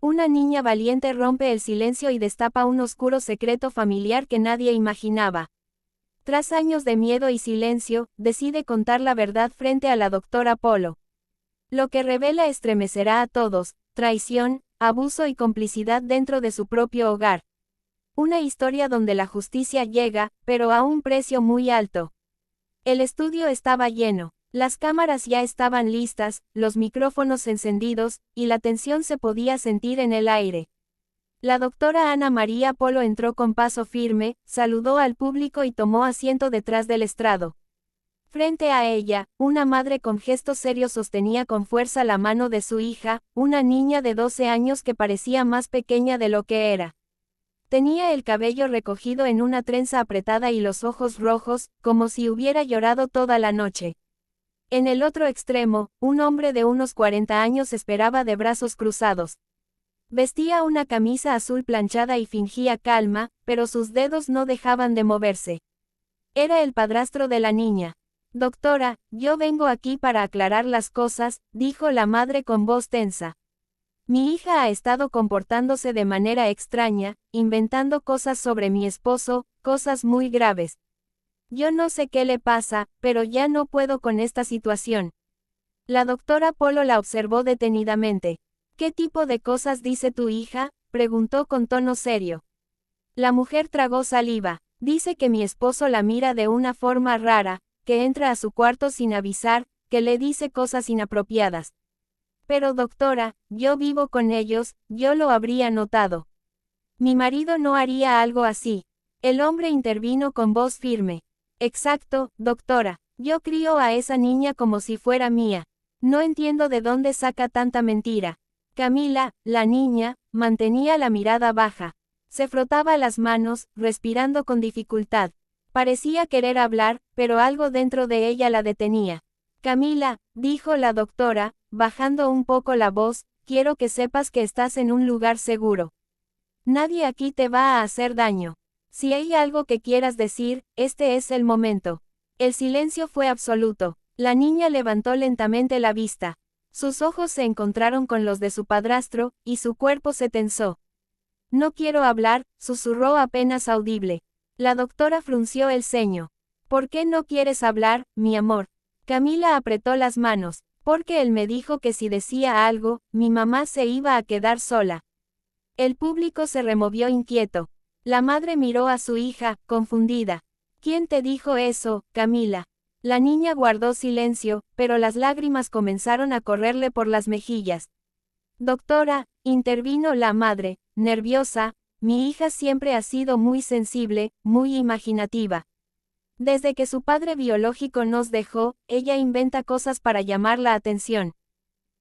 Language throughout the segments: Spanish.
Una niña valiente rompe el silencio y destapa un oscuro secreto familiar que nadie imaginaba. Tras años de miedo y silencio, decide contar la verdad frente a la doctora Polo. Lo que revela estremecerá a todos: traición, abuso y complicidad dentro de su propio hogar. Una historia donde la justicia llega, pero a un precio muy alto. El estudio estaba lleno. Las cámaras ya estaban listas, los micrófonos encendidos, y la tensión se podía sentir en el aire. La doctora Ana María Polo entró con paso firme, saludó al público y tomó asiento detrás del estrado. Frente a ella, una madre con gesto serio sostenía con fuerza la mano de su hija, una niña de 12 años que parecía más pequeña de lo que era. Tenía el cabello recogido en una trenza apretada y los ojos rojos, como si hubiera llorado toda la noche. En el otro extremo, un hombre de unos 40 años esperaba de brazos cruzados. Vestía una camisa azul planchada y fingía calma, pero sus dedos no dejaban de moverse. Era el padrastro de la niña. «Doctora, yo vengo aquí para aclarar las cosas», dijo la madre con voz tensa. «Mi hija ha estado comportándose de manera extraña, inventando cosas sobre mi esposo, cosas muy graves. Yo no sé qué le pasa, pero ya no puedo con esta situación». La doctora Polo la observó detenidamente. «¿Qué tipo de cosas dice tu hija?», preguntó con tono serio. La mujer tragó saliva. «Dice que mi esposo la mira de una forma rara, que entra a su cuarto sin avisar, que le dice cosas inapropiadas». «Pero doctora, yo vivo con ellos, yo lo habría notado. Mi marido no haría algo así». El hombre intervino con voz firme. «Exacto, doctora. Yo crío a esa niña como si fuera mía. No entiendo de dónde saca tanta mentira». Camila, la niña, mantenía la mirada baja. Se frotaba las manos, respirando con dificultad. Parecía querer hablar, pero algo dentro de ella la detenía. «Camila», dijo la doctora, bajando un poco la voz, «quiero que sepas que estás en un lugar seguro. Nadie aquí te va a hacer daño. Si hay algo que quieras decir, este es el momento». El silencio fue absoluto. La niña levantó lentamente la vista. Sus ojos se encontraron con los de su padrastro, y su cuerpo se tensó. «No quiero hablar», susurró apenas audible. La doctora frunció el ceño. «¿Por qué no quieres hablar, mi amor?». Camila apretó las manos. «Porque él me dijo que si decía algo, mi mamá se iba a quedar sola». El público se removió inquieto. La madre miró a su hija, confundida. «¿Quién te dijo eso, Camila?». La niña guardó silencio, pero las lágrimas comenzaron a correrle por las mejillas. «Doctora», intervino la madre, nerviosa, «mi hija siempre ha sido muy sensible, muy imaginativa. Desde que su padre biológico nos dejó, ella inventa cosas para llamar la atención.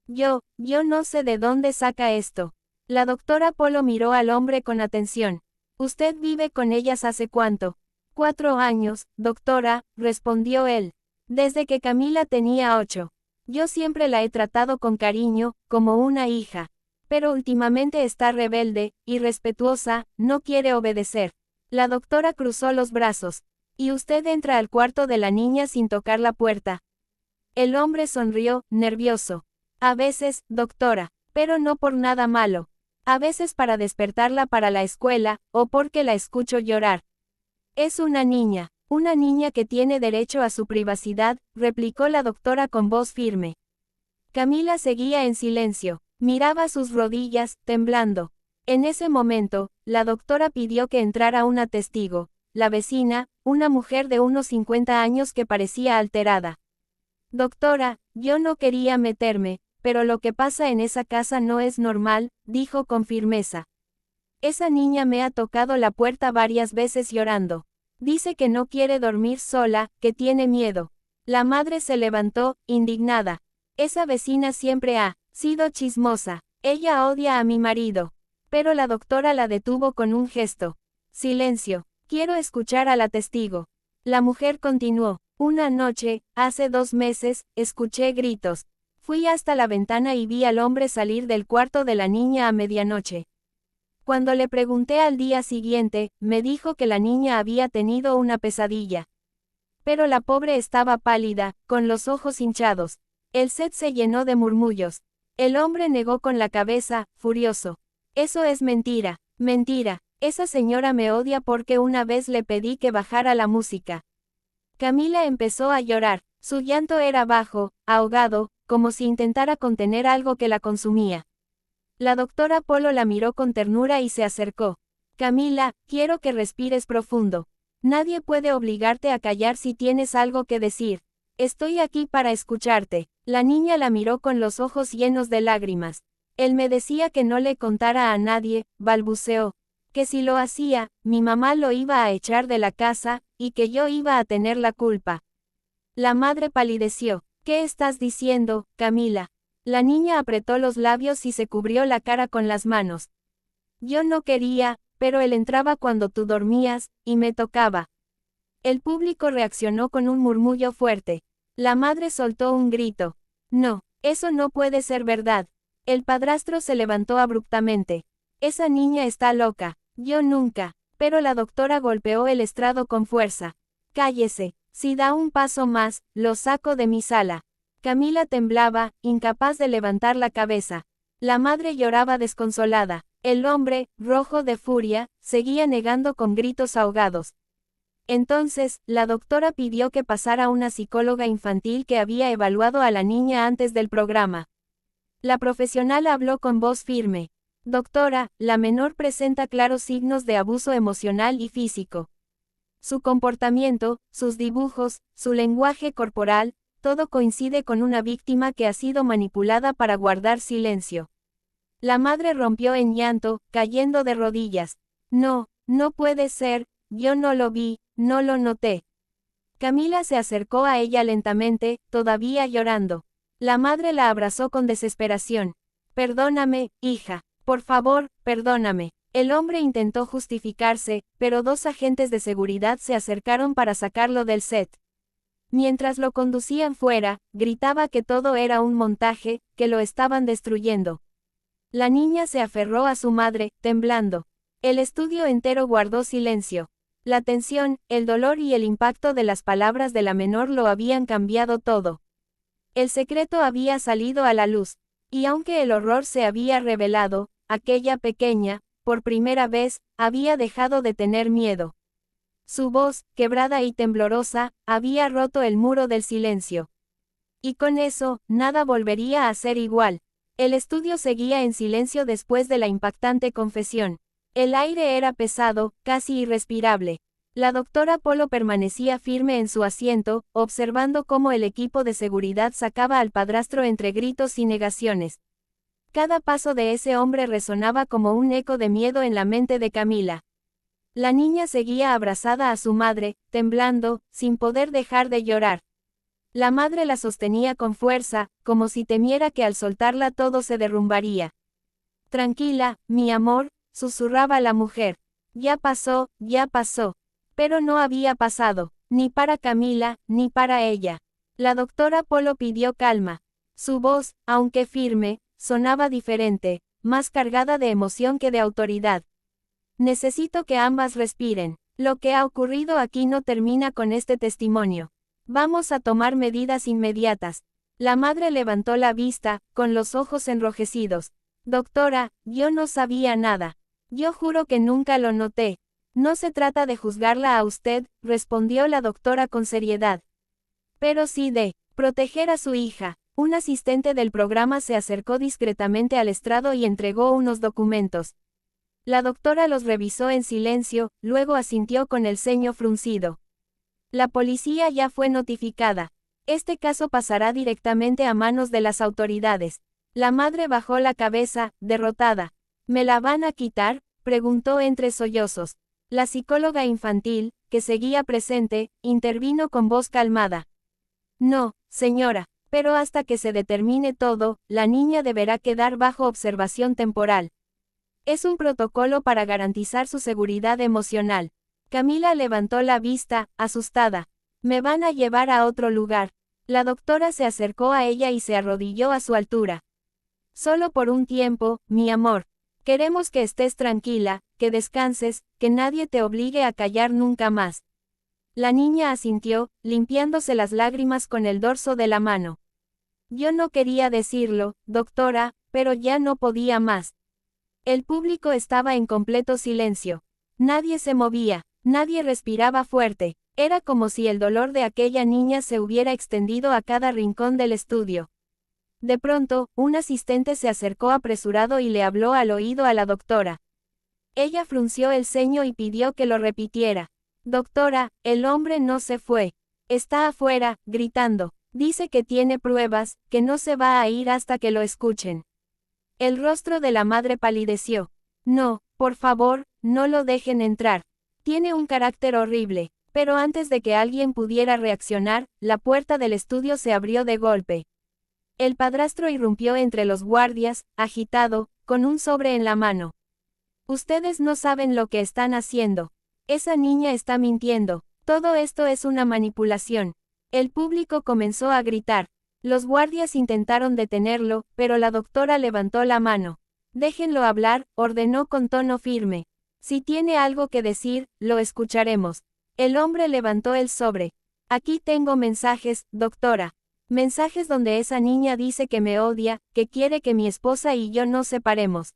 Yo no sé de dónde saca esto». La doctora Polo miró al hombre con atención. «¿Usted vive con ellas hace cuánto?». 4 años, doctora», respondió él. «Desde que Camila tenía 8. Yo siempre la he tratado con cariño, como una hija. Pero últimamente está rebelde, irrespetuosa, no quiere obedecer». La doctora cruzó los brazos. «¿Y usted entra al cuarto de la niña sin tocar la puerta?». El hombre sonrió, nervioso. «A veces, doctora, pero no por nada malo. A veces para despertarla para la escuela, o porque la escucho llorar». «Es una niña que tiene derecho a su privacidad», replicó la doctora con voz firme. Camila seguía en silencio. Miraba sus rodillas, temblando. En ese momento, la doctora pidió que entrara una testigo, la vecina, una mujer de unos 50 años que parecía alterada. «Doctora, yo no quería meterme, pero lo que pasa en esa casa no es normal», dijo con firmeza. «Esa niña me ha tocado la puerta varias veces llorando. Dice que no quiere dormir sola, que tiene miedo». La madre se levantó, indignada. «Esa vecina siempre ha sido chismosa. Ella odia a mi marido». Pero la doctora la detuvo con un gesto. «Silencio. Quiero escuchar a la testigo». La mujer continuó. «Una noche, hace 2 meses, escuché gritos. Fui hasta la ventana y vi al hombre salir del cuarto de la niña a medianoche. Cuando le pregunté al día siguiente, me dijo que la niña había tenido una pesadilla. Pero la pobre estaba pálida, con los ojos hinchados». El set se llenó de murmullos. El hombre negó con la cabeza, furioso. Eso es mentira, mentira. Esa señora me odia porque una vez le pedí que bajara la música. Camila empezó a llorar. Su llanto era bajo, ahogado, como si intentara contener algo que la consumía. La doctora Polo la miró con ternura y se acercó. Camila, quiero que respires profundo. Nadie puede obligarte a callar si tienes algo que decir. Estoy aquí para escucharte. La niña la miró con los ojos llenos de lágrimas. Él me decía que no le contara a nadie, balbuceó. Que si lo hacía, mi mamá lo iba a echar de la casa, y que yo iba a tener la culpa. La madre palideció. ¿Qué estás diciendo, Camila? La niña apretó los labios y se cubrió la cara con las manos. Yo no quería, pero él entraba cuando tú dormías, y me tocaba. El público reaccionó con un murmullo fuerte. La madre soltó un grito. No, eso no puede ser verdad. El padrastro se levantó abruptamente. Esa niña está loca. Yo nunca. Pero la doctora golpeó el estrado con fuerza. Cállese. Si da un paso más, lo saco de mi sala. Camila temblaba, incapaz de levantar la cabeza. La madre lloraba desconsolada. El hombre, rojo de furia, seguía negando con gritos ahogados. Entonces, la doctora pidió que pasara una psicóloga infantil que había evaluado a la niña antes del programa. La profesional habló con voz firme. Doctora, la menor presenta claros signos de abuso emocional y físico. Su comportamiento, sus dibujos, su lenguaje corporal, todo coincide con una víctima que ha sido manipulada para guardar silencio. La madre rompió en llanto, cayendo de rodillas. No, no puede ser, yo no lo vi, no lo noté. Camila se acercó a ella lentamente, todavía llorando. La madre la abrazó con desesperación. Perdóname, hija, por favor, perdóname. El hombre intentó justificarse, pero 2 agentes de seguridad se acercaron para sacarlo del set. Mientras lo conducían fuera, gritaba que todo era un montaje, que lo estaban destruyendo. La niña se aferró a su madre, temblando. El estudio entero guardó silencio. La tensión, el dolor y el impacto de las palabras de la menor lo habían cambiado todo. El secreto había salido a la luz. Y aunque el horror se había revelado, aquella pequeña, por primera vez, había dejado de tener miedo. Su voz, quebrada y temblorosa, había roto el muro del silencio. Y con eso, nada volvería a ser igual. El estudio seguía en silencio después de la impactante confesión. El aire era pesado, casi irrespirable. La doctora Polo permanecía firme en su asiento, observando cómo el equipo de seguridad sacaba al padrastro entre gritos y negaciones. Cada paso de ese hombre resonaba como un eco de miedo en la mente de Camila. La niña seguía abrazada a su madre, temblando, sin poder dejar de llorar. La madre la sostenía con fuerza, como si temiera que al soltarla todo se derrumbaría. Tranquila, mi amor, susurraba la mujer. Ya pasó, ya pasó. Pero no había pasado, ni para Camila, ni para ella. La doctora Polo pidió calma. Su voz, aunque firme, sonaba diferente, más cargada de emoción que de autoridad. Necesito que ambas respiren. Lo que ha ocurrido aquí no termina con este testimonio. Vamos a tomar medidas inmediatas. La madre levantó la vista, con los ojos enrojecidos. Doctora, yo no sabía nada. Yo juro que nunca lo noté. No se trata de juzgarla a usted, respondió la doctora con seriedad. Pero sí de proteger a su hija. Un asistente del programa se acercó discretamente al estrado y entregó unos documentos. La doctora los revisó en silencio, luego asintió con el ceño fruncido. La policía ya fue notificada. Este caso pasará directamente a manos de las autoridades. La madre bajó la cabeza, derrotada. ¿Me la van a quitar?, preguntó entre sollozos. La psicóloga infantil, que seguía presente, intervino con voz calmada. No, señora, pero hasta que se determine todo, la niña deberá quedar bajo observación temporal. Es un protocolo para garantizar su seguridad emocional. Camila levantó la vista, asustada. Me van a llevar a otro lugar. La doctora se acercó a ella y se arrodilló a su altura. Solo por un tiempo, mi amor. Queremos que estés tranquila, que descanses, que nadie te obligue a callar nunca más. La niña asintió, limpiándose las lágrimas con el dorso de la mano. Yo no quería decirlo, doctora, pero ya no podía más. El público estaba en completo silencio. Nadie se movía, nadie respiraba fuerte. Era como si el dolor de aquella niña se hubiera extendido a cada rincón del estudio. De pronto, un asistente se acercó apresurado y le habló al oído a la doctora. Ella frunció el ceño y pidió que lo repitiera. Doctora, el hombre no se fue. Está afuera, gritando. Dice que tiene pruebas, que no se va a ir hasta que lo escuchen. El rostro de la madre palideció. No, por favor, no lo dejen entrar. Tiene un carácter horrible. Pero antes de que alguien pudiera reaccionar, la puerta del estudio se abrió de golpe. El padrastro irrumpió entre los guardias, agitado, con un sobre en la mano. Ustedes no saben lo que están haciendo. Esa niña está mintiendo. Todo esto es una manipulación. El público comenzó a gritar. Los guardias intentaron detenerlo, pero la doctora levantó la mano. Déjenlo hablar, ordenó con tono firme. Si tiene algo que decir, lo escucharemos. El hombre levantó el sobre. Aquí tengo mensajes, doctora. Mensajes donde esa niña dice que me odia, que quiere que mi esposa y yo nos separemos.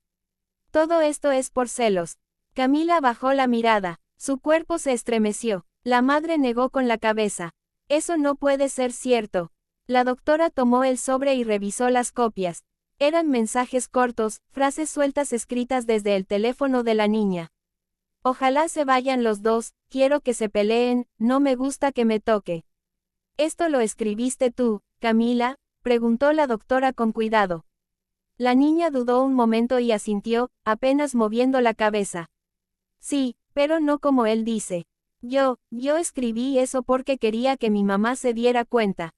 Todo esto es por celos. Camila bajó la mirada. Su cuerpo se estremeció. La madre negó con la cabeza. Eso no puede ser cierto. La doctora tomó el sobre y revisó las copias. Eran mensajes cortos, frases sueltas escritas desde el teléfono de la niña. Ojalá se vayan los dos, quiero que se peleen, no me gusta que me toque. ¿Esto lo escribiste tú, Camila?, preguntó la doctora con cuidado. La niña dudó un momento y asintió, apenas moviendo la cabeza. Sí, pero no como él dice. Yo escribí eso porque quería que mi mamá se diera cuenta.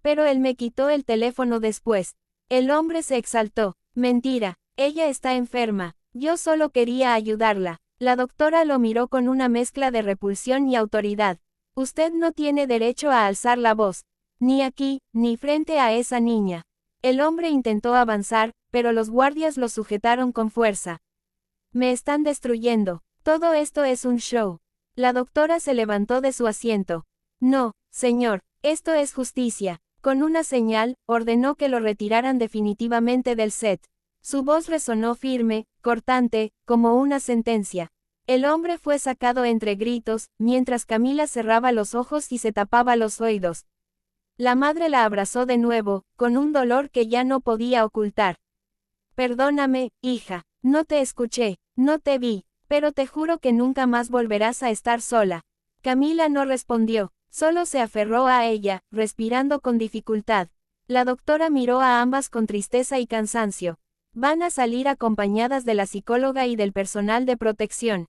Pero él me quitó el teléfono después. El hombre se exaltó. Mentira, ella está enferma. Yo solo quería ayudarla. La doctora lo miró con una mezcla de repulsión y autoridad. Usted no tiene derecho a alzar la voz. Ni aquí, ni frente a esa niña. El hombre intentó avanzar, pero los guardias lo sujetaron con fuerza. Me están destruyendo. Todo esto es un show. La doctora se levantó de su asiento. No, señor, esto es justicia. Con una señal, ordenó que lo retiraran definitivamente del set. Su voz resonó firme, cortante, como una sentencia. El hombre fue sacado entre gritos, mientras Camila cerraba los ojos y se tapaba los oídos. La madre la abrazó de nuevo, con un dolor que ya no podía ocultar. Perdóname, hija, no te escuché, no te vi, pero te juro que nunca más volverás a estar sola. Camila no respondió, solo se aferró a ella, respirando con dificultad. La doctora miró a ambas con tristeza y cansancio. Van a salir acompañadas de la psicóloga y del personal de protección.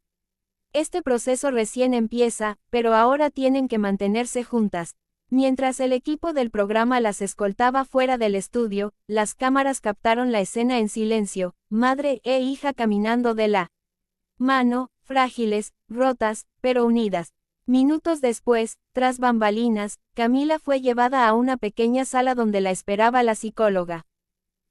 Este proceso recién empieza, pero ahora tienen que mantenerse juntas. Mientras el equipo del programa las escoltaba fuera del estudio, las cámaras captaron la escena en silencio, madre e hija caminando de la mano, frágiles, rotas, pero unidas. Minutos después, tras bambalinas, Camila fue llevada a una pequeña sala donde la esperaba la psicóloga.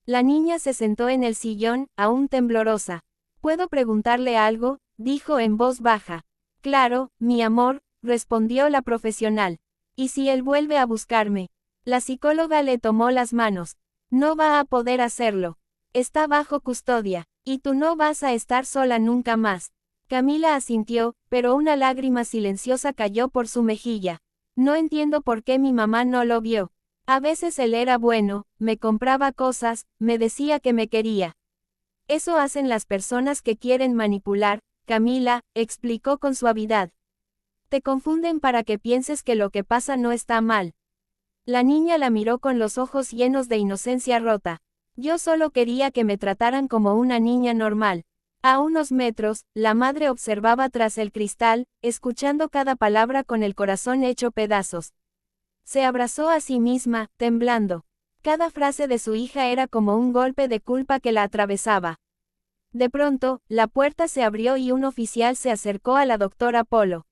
La niña se sentó en el sillón, aún temblorosa. ¿Puedo preguntarle algo?, dijo en voz baja. Claro, mi amor, respondió la profesional. ¿Y si él vuelve a buscarme? La psicóloga le tomó las manos. No va a poder hacerlo. Está bajo custodia, y tú no vas a estar sola nunca más. Camila asintió, pero una lágrima silenciosa cayó por su mejilla. No entiendo por qué mi mamá no lo vio. A veces él era bueno, me compraba cosas, me decía que me quería. Eso hacen las personas que quieren manipular, Camila, explicó con suavidad. Te confunden para que pienses que lo que pasa no está mal. La niña la miró con los ojos llenos de inocencia rota. Yo solo quería que me trataran como una niña normal. A unos metros, la madre observaba tras el cristal, escuchando cada palabra con el corazón hecho pedazos. Se abrazó a sí misma, temblando. Cada frase de su hija era como un golpe de culpa que la atravesaba. De pronto, la puerta se abrió y un oficial se acercó a la doctora Polo.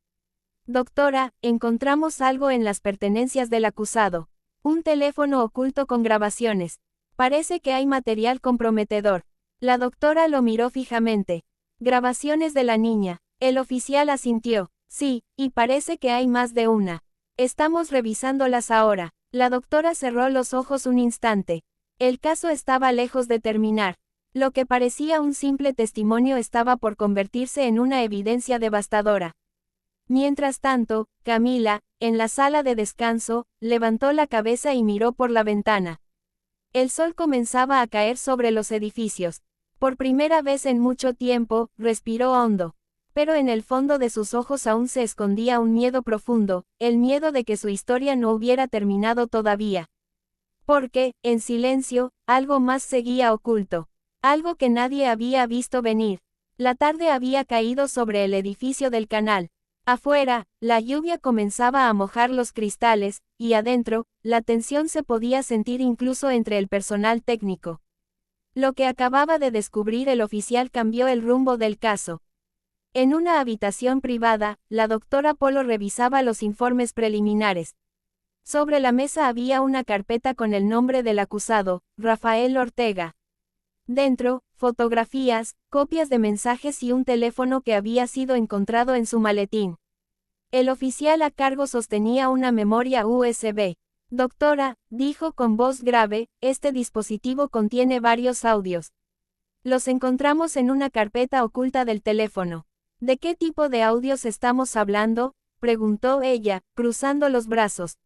Doctora, encontramos algo en las pertenencias del acusado. Un teléfono oculto con grabaciones. Parece que hay material comprometedor. La doctora lo miró fijamente. Grabaciones de la niña. El oficial asintió. Sí, y parece que hay más de una. Estamos revisándolas ahora. La doctora cerró los ojos un instante. El caso estaba lejos de terminar. Lo que parecía un simple testimonio estaba por convertirse en una evidencia devastadora. Mientras tanto, Camila, en la sala de descanso, levantó la cabeza y miró por la ventana. El sol comenzaba a caer sobre los edificios. Por primera vez en mucho tiempo, respiró hondo. Pero en el fondo de sus ojos aún se escondía un miedo profundo, el miedo de que su historia no hubiera terminado todavía. Porque, en silencio, algo más seguía oculto. Algo que nadie había visto venir. La tarde había caído sobre el edificio del canal. Afuera, la lluvia comenzaba a mojar los cristales, y adentro, la tensión se podía sentir incluso entre el personal técnico. Lo que acababa de descubrir el oficial cambió el rumbo del caso. En una habitación privada, la doctora Polo revisaba los informes preliminares. Sobre la mesa había una carpeta con el nombre del acusado, Rafael Ortega. Dentro, fotografías, copias de mensajes y un teléfono que había sido encontrado en su maletín. El oficial a cargo sostenía una memoria USB. Doctora, dijo con voz grave, este dispositivo contiene varios audios. Los encontramos en una carpeta oculta del teléfono. ¿De qué tipo de audios estamos hablando?, preguntó ella, cruzando los brazos.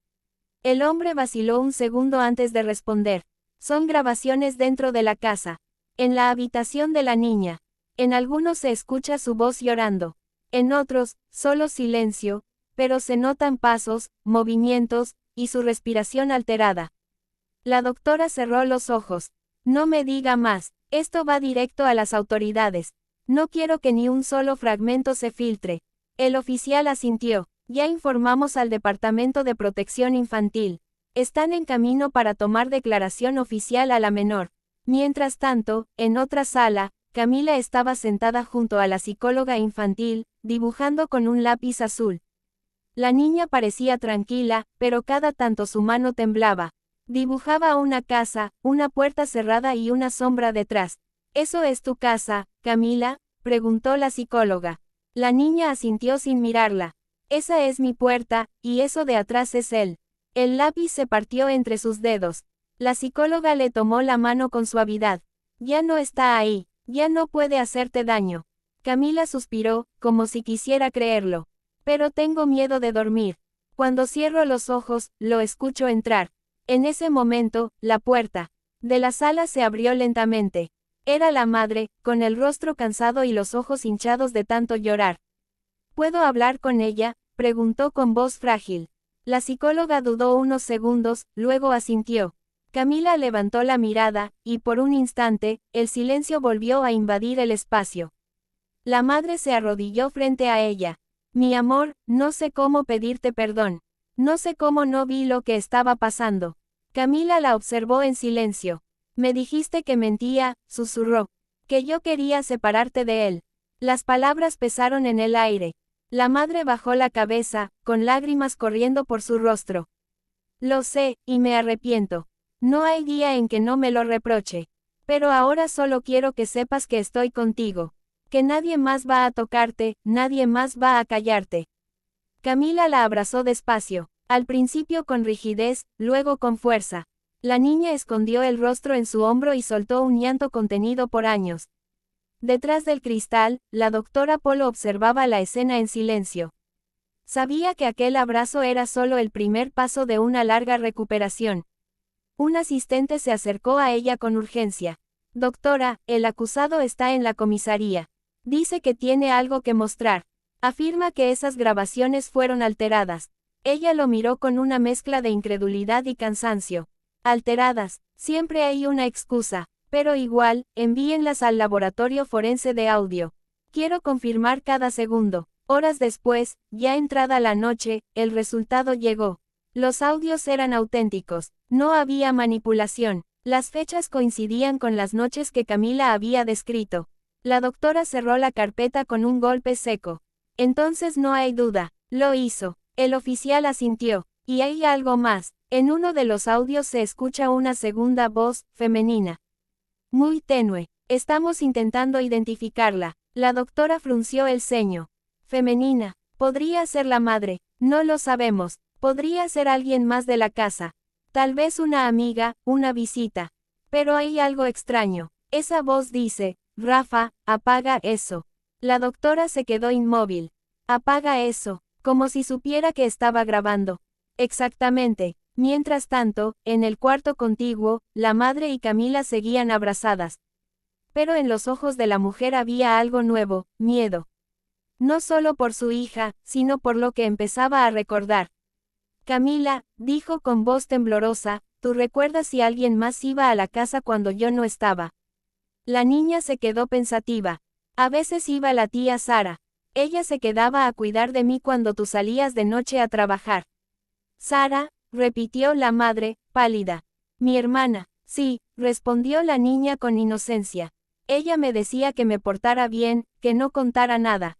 El hombre vaciló un segundo antes de responder. Son grabaciones dentro de la casa. En la habitación de la niña. En algunos se escucha su voz llorando. En otros, solo silencio, pero se notan pasos, movimientos, y su respiración alterada. La doctora cerró los ojos. No me diga más, esto va directo a las autoridades. No quiero que ni un solo fragmento se filtre. El oficial asintió. Ya informamos al Departamento de Protección Infantil. Están en camino para tomar declaración oficial a la menor. Mientras tanto, en otra sala, Camila estaba sentada junto a la psicóloga infantil, dibujando con un lápiz azul. La niña parecía tranquila, pero cada tanto su mano temblaba. Dibujaba una casa, una puerta cerrada y una sombra detrás. ¿Eso es tu casa, Camila?, preguntó la psicóloga. La niña asintió sin mirarla. Esa es mi puerta, y eso de atrás es él. El lápiz se partió entre sus dedos. La psicóloga le tomó la mano con suavidad. Ya no está ahí, ya no puede hacerte daño. Camila suspiró, como si quisiera creerlo. Pero tengo miedo de dormir. Cuando cierro los ojos, lo escucho entrar. En ese momento, la puerta de la sala se abrió lentamente. Era la madre, con el rostro cansado y los ojos hinchados de tanto llorar. ¿Puedo hablar con ella?, preguntó con voz frágil. La psicóloga dudó unos segundos, luego asintió. Camila levantó la mirada, y por un instante, el silencio volvió a invadir el espacio. La madre se arrodilló frente a ella. Mi amor, no sé cómo pedirte perdón. No sé cómo no vi lo que estaba pasando. Camila la observó en silencio. Me dijiste que mentía, susurró. Que yo quería separarte de él. Las palabras pesaron en el aire. La madre bajó la cabeza, con lágrimas corriendo por su rostro. Lo sé, y me arrepiento. No hay día en que no me lo reproche. Pero ahora solo quiero que sepas que estoy contigo. Que nadie más va a tocarte, nadie más va a callarte. Camila la abrazó despacio, al principio con rigidez, luego con fuerza. La niña escondió el rostro en su hombro y soltó un llanto contenido por años. Detrás del cristal, la doctora Polo observaba la escena en silencio. Sabía que aquel abrazo era solo el primer paso de una larga recuperación. Un asistente se acercó a ella con urgencia. Doctora, el acusado está en la comisaría. Dice que tiene algo que mostrar. Afirma que esas grabaciones fueron alteradas. Ella lo miró con una mezcla de incredulidad y cansancio. Alteradas, siempre hay una excusa. Pero igual, envíenlas al laboratorio forense de audio. Quiero confirmar cada segundo. Horas después, ya entrada la noche, el resultado llegó. Los audios eran auténticos. No había manipulación. Las fechas coincidían con las noches que Camila había descrito. La doctora cerró la carpeta con un golpe seco. Entonces no hay duda. Lo hizo. El oficial asintió. Y hay algo más. En uno de los audios se escucha una segunda voz, femenina. Muy tenue. Estamos intentando identificarla. La doctora frunció el ceño. Femenina. Podría ser la madre. No lo sabemos. Podría ser alguien más de la casa. Tal vez una amiga, una visita. Pero hay algo extraño. Esa voz dice, Rafa, apaga eso. La doctora se quedó inmóvil. Apaga eso, como si supiera que estaba grabando. Exactamente. Mientras tanto, en el cuarto contiguo, la madre y Camila seguían abrazadas. Pero en los ojos de la mujer había algo nuevo, miedo. No solo por su hija, sino por lo que empezaba a recordar. Camila, dijo con voz temblorosa, ¿tú recuerdas si alguien más iba a la casa cuando yo no estaba? La niña se quedó pensativa. A veces iba la tía Sara. Ella se quedaba a cuidar de mí cuando tú salías de noche a trabajar. Sara, repitió la madre, pálida. Mi hermana. Sí, respondió la niña con inocencia. Ella me decía que me portara bien, que no contara nada.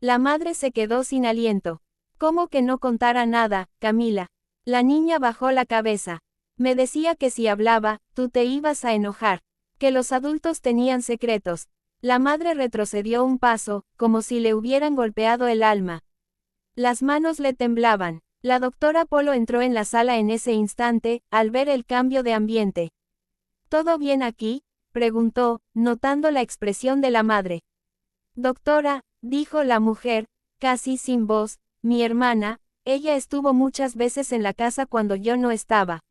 La madre se quedó sin aliento. ¿Cómo que no contara nada, Camila? La niña bajó la cabeza. Me decía que si hablaba, tú te ibas a enojar. Que los adultos tenían secretos. La madre retrocedió un paso, como si le hubieran golpeado el alma. Las manos le temblaban. La doctora Polo entró en la sala en ese instante, al ver el cambio de ambiente. ¿Todo bien aquí?, preguntó, notando la expresión de la madre. Doctora, dijo la mujer, casi sin voz, mi hermana, ella estuvo muchas veces en la casa cuando yo no estaba.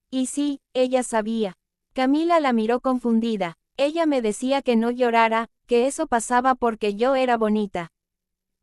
Y sí, ella sabía. Camila la miró confundida. Ella me decía que no llorara, que eso pasaba porque yo era bonita.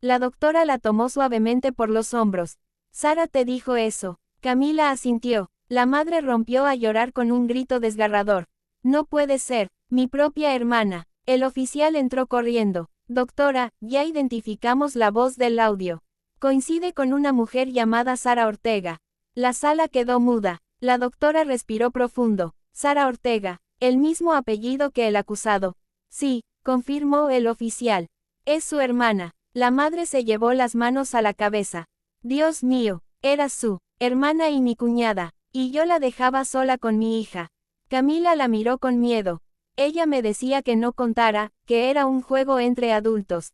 La doctora la tomó suavemente por los hombros. Sara te dijo eso. Camila asintió. La madre rompió a llorar con un grito desgarrador. No puede ser, mi propia hermana. El oficial entró corriendo. Doctora, ya identificamos la voz del audio. Coincide con una mujer llamada Sara Ortega. La sala quedó muda. La doctora respiró profundo. Sara Ortega, el mismo apellido que el acusado. Sí, confirmó el oficial. Es su hermana. La madre se llevó las manos a la cabeza. Dios mío, era su hermana y mi cuñada, y yo la dejaba sola con mi hija. Camila la miró con miedo. Ella me decía que no contara, que era un juego entre adultos.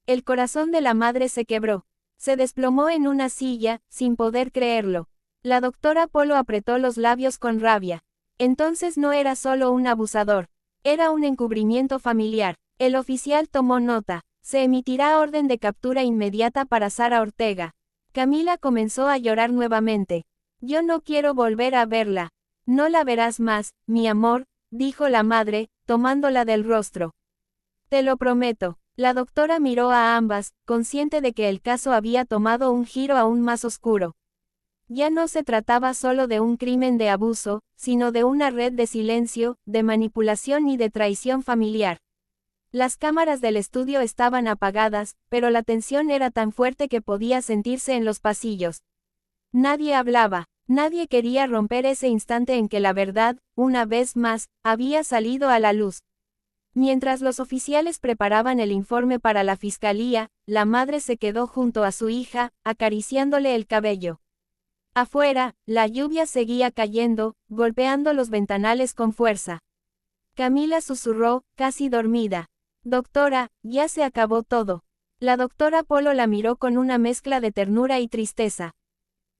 El corazón de la madre se quebró. Se desplomó en una silla, sin poder creerlo. La doctora Polo apretó los labios con rabia. Entonces no era solo un abusador. Era un encubrimiento familiar. El oficial tomó nota. Se emitirá orden de captura inmediata para Sara Ortega. Camila comenzó a llorar nuevamente. Yo no quiero volver a verla. No la verás más, mi amor, dijo la madre, tomándola del rostro. Te lo prometo. La doctora miró a ambas, consciente de que el caso había tomado un giro aún más oscuro. Ya no se trataba solo de un crimen de abuso, sino de una red de silencio, de manipulación y de traición familiar. Las cámaras del estudio estaban apagadas, pero la tensión era tan fuerte que podía sentirse en los pasillos. Nadie hablaba, nadie quería romper ese instante en que la verdad, una vez más, había salido a la luz. Mientras los oficiales preparaban el informe para la fiscalía, la madre se quedó junto a su hija, acariciándole el cabello. Afuera, la lluvia seguía cayendo, golpeando los ventanales con fuerza. Camila susurró, casi dormida. Doctora, ya se acabó todo. La doctora Polo la miró con una mezcla de ternura y tristeza.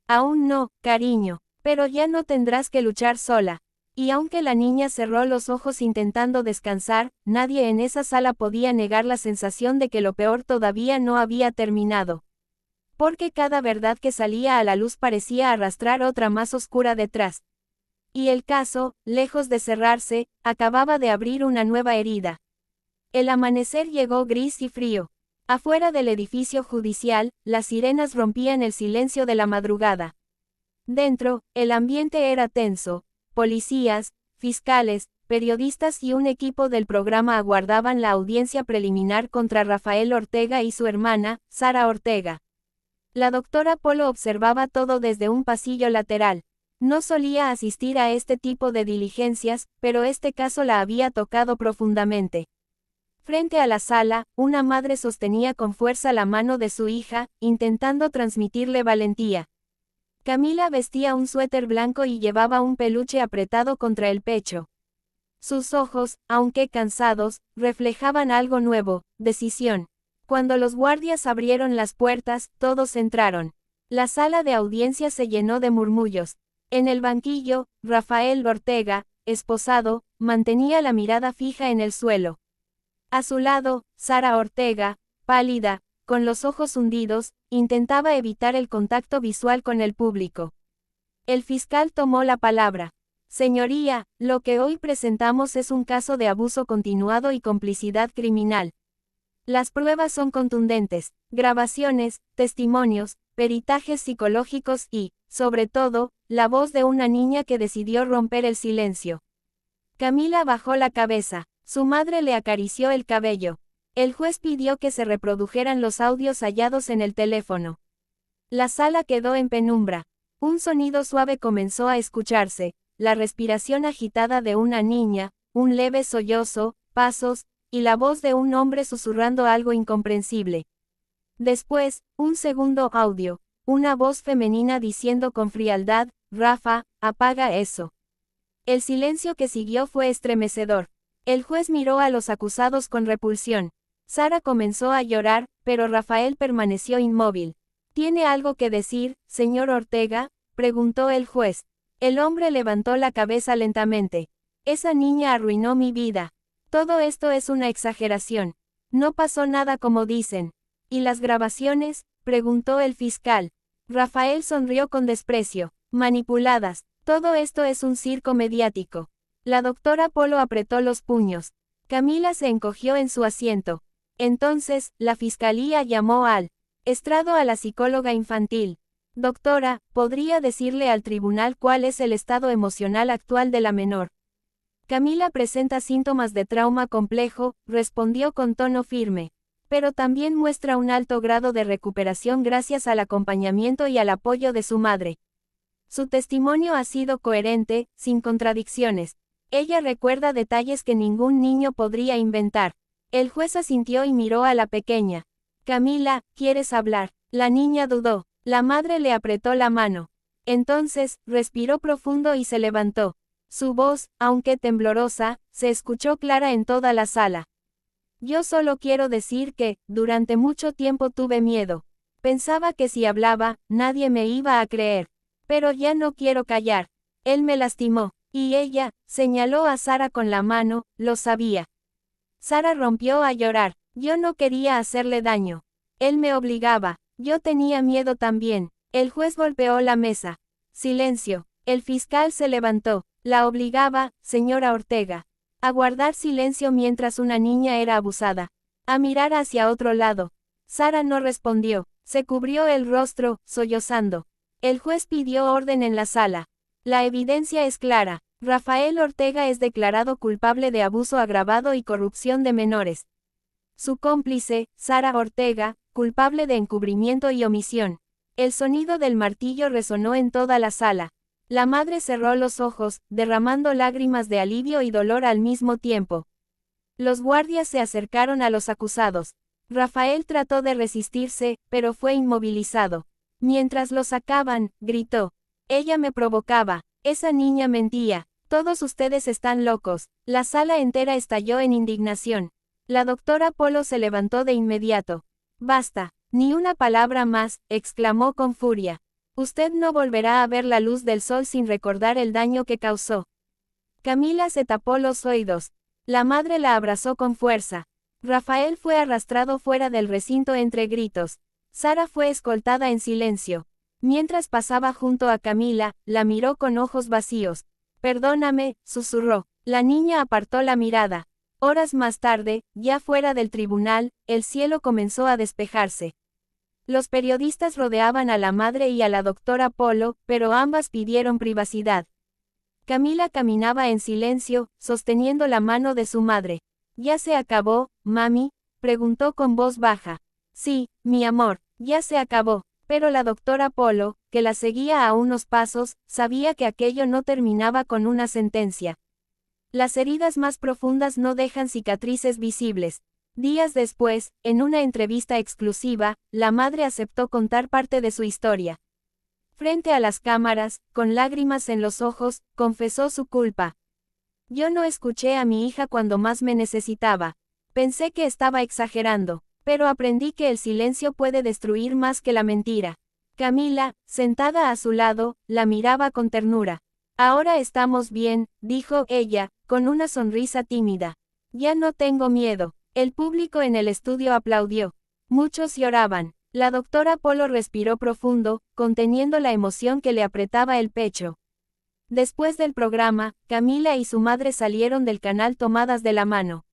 Aún no, cariño, pero ya no tendrás que luchar sola. Y aunque la niña cerró los ojos intentando descansar, nadie en esa sala podía negar la sensación de que lo peor todavía no había terminado. Porque cada verdad que salía a la luz parecía arrastrar otra más oscura detrás. Y el caso, lejos de cerrarse, acababa de abrir una nueva herida. El amanecer llegó gris y frío. Afuera del edificio judicial, las sirenas rompían el silencio de la madrugada. Dentro, el ambiente era tenso. Policías, fiscales, periodistas y un equipo del programa aguardaban la audiencia preliminar contra Rafael Ortega y su hermana, Sara Ortega. La doctora Polo observaba todo desde un pasillo lateral. No solía asistir a este tipo de diligencias, pero este caso la había tocado profundamente. Frente a la sala, una madre sostenía con fuerza la mano de su hija, intentando transmitirle valentía. Camila vestía un suéter blanco y llevaba un peluche apretado contra el pecho. Sus ojos, aunque cansados, reflejaban algo nuevo, decisión. Cuando los guardias abrieron las puertas, todos entraron. La sala de audiencia se llenó de murmullos. En el banquillo, Rafael Ortega, esposado, mantenía la mirada fija en el suelo. A su lado, Sara Ortega, pálida, con los ojos hundidos, intentaba evitar el contacto visual con el público. El fiscal tomó la palabra. Señoría, lo que hoy presentamos es un caso de abuso continuado y complicidad criminal. Las pruebas son contundentes, grabaciones, testimonios, peritajes psicológicos y, sobre todo, la voz de una niña que decidió romper el silencio. Camila bajó la cabeza, su madre le acarició el cabello. El juez pidió que se reprodujeran los audios hallados en el teléfono. La sala quedó en penumbra. Un sonido suave comenzó a escucharse, la respiración agitada de una niña, un leve sollozo, pasos, y la voz de un hombre susurrando algo incomprensible. Después, un segundo audio, una voz femenina diciendo con frialdad, Rafa, apaga eso. El silencio que siguió fue estremecedor. El juez miró a los acusados con repulsión. Sara comenzó a llorar, pero Rafael permaneció inmóvil. ¿Tiene algo que decir, señor Ortega?, preguntó el juez. El hombre levantó la cabeza lentamente. Esa niña arruinó mi vida. Todo esto es una exageración. No pasó nada como dicen. ¿Y las grabaciones?, preguntó el fiscal. Rafael sonrió con desprecio. Manipuladas. Todo esto es un circo mediático. La doctora Polo apretó los puños. Camila se encogió en su asiento. Entonces, la fiscalía llamó al estrado a la psicóloga infantil. Doctora, ¿podría decirle al tribunal cuál es el estado emocional actual de la menor? Camila presenta síntomas de trauma complejo, respondió con tono firme. Pero también muestra un alto grado de recuperación gracias al acompañamiento y al apoyo de su madre. Su testimonio ha sido coherente, sin contradicciones. Ella recuerda detalles que ningún niño podría inventar. El juez asintió y miró a la pequeña. Camila, ¿quieres hablar? La niña dudó. La madre le apretó la mano. Entonces, respiró profundo y se levantó. Su voz, aunque temblorosa, se escuchó clara en toda la sala. Yo solo quiero decir que, durante mucho tiempo tuve miedo. Pensaba que si hablaba, nadie me iba a creer. Pero ya no quiero callar. Él me lastimó. Y ella, señaló a Sara con la mano, lo sabía. Sara rompió a llorar. Yo no quería hacerle daño. Él me obligaba. Yo tenía miedo también. El juez golpeó la mesa. Silencio. El fiscal se levantó. La obligaba, señora Ortega, a guardar silencio mientras una niña era abusada. A mirar hacia otro lado. Sara no respondió. Se cubrió el rostro, sollozando. El juez pidió orden en la sala. La evidencia es clara. Rafael Ortega es declarado culpable de abuso agravado y corrupción de menores. Su cómplice, Sara Ortega, culpable de encubrimiento y omisión. El sonido del martillo resonó en toda la sala. La madre cerró los ojos, derramando lágrimas de alivio y dolor al mismo tiempo. Los guardias se acercaron a los acusados. Rafael trató de resistirse, pero fue inmovilizado. Mientras lo sacaban, gritó. Ella me provocaba. Esa niña mentía. Todos ustedes están locos. La sala entera estalló en indignación. La doctora Polo se levantó de inmediato. Basta. Ni una palabra más, exclamó con furia. Usted no volverá a ver la luz del sol sin recordar el daño que causó. Camila se tapó los oídos. La madre la abrazó con fuerza. Rafael fue arrastrado fuera del recinto entre gritos. Sara fue escoltada en silencio. Mientras pasaba junto a Camila, la miró con ojos vacíos. Perdóname, susurró. La niña apartó la mirada. Horas más tarde, ya fuera del tribunal, el cielo comenzó a despejarse. Los periodistas rodeaban a la madre y a la doctora Polo, pero ambas pidieron privacidad. Camila caminaba en silencio, sosteniendo la mano de su madre. ¿Ya se acabó, mami?, preguntó con voz baja. Sí, mi amor, ya se acabó. Pero la doctora Polo, que la seguía a unos pasos, sabía que aquello no terminaba con una sentencia. Las heridas más profundas no dejan cicatrices visibles. Días después, en una entrevista exclusiva, la madre aceptó contar parte de su historia. Frente a las cámaras, con lágrimas en los ojos, confesó su culpa. Yo no escuché a mi hija cuando más me necesitaba. Pensé que estaba exagerando. Pero aprendí que el silencio puede destruir más que la mentira. Camila, sentada a su lado, la miraba con ternura. Ahora estamos bien, dijo ella, con una sonrisa tímida. Ya no tengo miedo. El público en el estudio aplaudió. Muchos lloraban. La doctora Polo respiró profundo, conteniendo la emoción que le apretaba el pecho. Después del programa, Camila y su madre salieron del canal tomadas de la mano.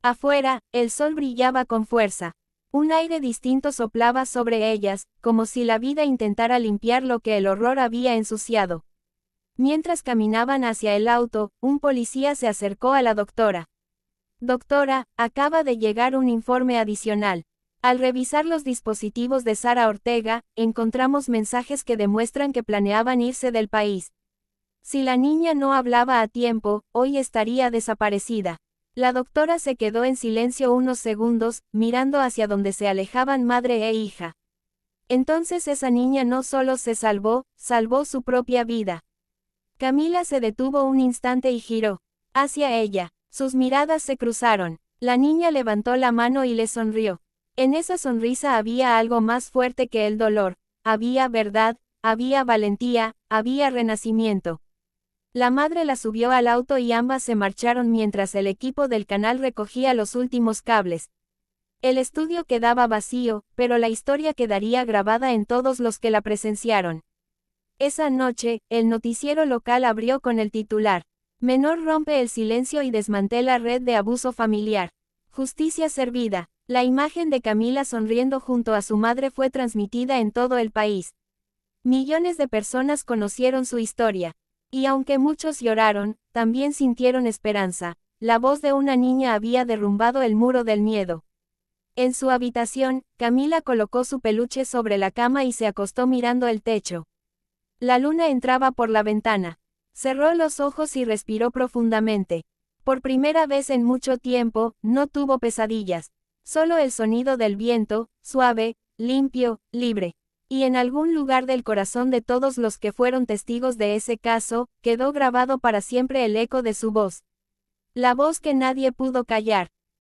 Afuera, el sol brillaba con fuerza. Un aire distinto soplaba sobre ellas, como si la vida intentara limpiar lo que el horror había ensuciado. Mientras caminaban hacia el auto, un policía se acercó a la doctora. Doctora, acaba de llegar un informe adicional. Al revisar los dispositivos de Sara Ortega, encontramos mensajes que demuestran que planeaban irse del país. Si la niña no hablaba a tiempo, hoy estaría desaparecida. La doctora se quedó en silencio unos segundos, mirando hacia donde se alejaban madre e hija. Entonces esa niña no solo se salvó, salvó su propia vida. Camila se detuvo un instante y giró hacia ella. Sus miradas se cruzaron. La niña levantó la mano y le sonrió. En esa sonrisa había algo más fuerte que el dolor. Había verdad, había valentía, había renacimiento. La madre la subió al auto y ambas se marcharon mientras el equipo del canal recogía los últimos cables. El estudio quedaba vacío, pero la historia quedaría grabada en todos los que la presenciaron. Esa noche, el noticiero local abrió con el titular: Menor rompe el silencio y desmantela red de abuso familiar. Justicia servida. La imagen de Camila sonriendo junto a su madre fue transmitida en todo el país. Millones de personas conocieron su historia. Y aunque muchos lloraron, también sintieron esperanza. La voz de una niña había derrumbado el muro del miedo. En su habitación, Camila colocó su peluche sobre la cama y se acostó mirando el techo. La luna entraba por la ventana. Cerró los ojos y respiró profundamente. Por primera vez en mucho tiempo, no tuvo pesadillas. Solo el sonido del viento, suave, limpio, libre. Y en algún lugar del corazón de todos los que fueron testigos de ese caso, quedó grabado para siempre el eco de su voz. La voz que nadie pudo callar.